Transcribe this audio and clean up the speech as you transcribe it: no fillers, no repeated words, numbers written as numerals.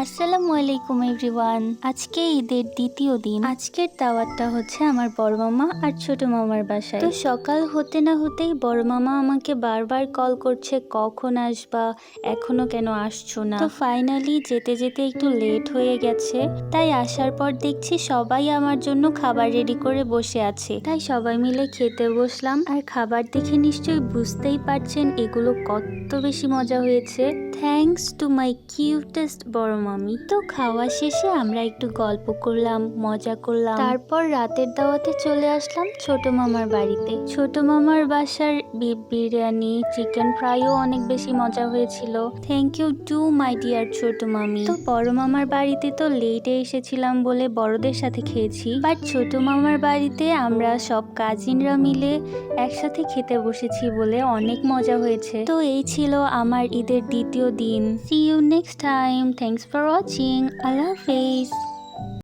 আসসালামু আলাইকুম এভরিওয়ান। আজকে ঈদের দ্বিতীয় দিন। আজকের দাওয়াতটা হচ্ছে আমার বড় মামা আর ছোট মামার বাসায়। তো সকাল হতে না হতেই বড় মামা আমাকে বারবার কল করছে, কখন আসবা, এখনো কেন আসছো না। তো ফাইনালি যেতে যেতে একটু লেট হয়ে গেছে, তাই আসার পর দেখছি সবাই আমার জন্য খাবার রেডি করে বসে আছে। তাই সবাই মিলে খেতে বসলাম। আর খাবার দেখে নিশ্চয়ই বুঝতেই পারছেন এগুলো কত বেশি মজা হয়েছে। থ্যাঙ্কস টু মাই কিউটেস্ট বড় মামি। তো খাওয়া শেষে আমরা একটু গল্প করলাম, মজা করলাম। তারপর রাতের দাওয়াতে চলে আসলাম ছোট মামার বাড়িতে। ছোট মামার বাসার বিফ বিরিয়ানি, চিকেন ফ্রাইও অনেক বেশি মজা হয়েছিল। Thank you to my dear ছোট মামি। তো বড় মামার বাড়িতে তো লেটে এসেছিলাম বলে বড়দের সাথে খেয়েছি, বাট ছোট মামার বাড়িতে আমরা সব কাজিনরা মিলে একসাথে খেতে বসেছি বলে অনেক মজা হয়েছে। তো এই ছিল আমার ঈদের দ্বিতীয় দিন। See you next time. Thanks for watching. Allah Hafiz.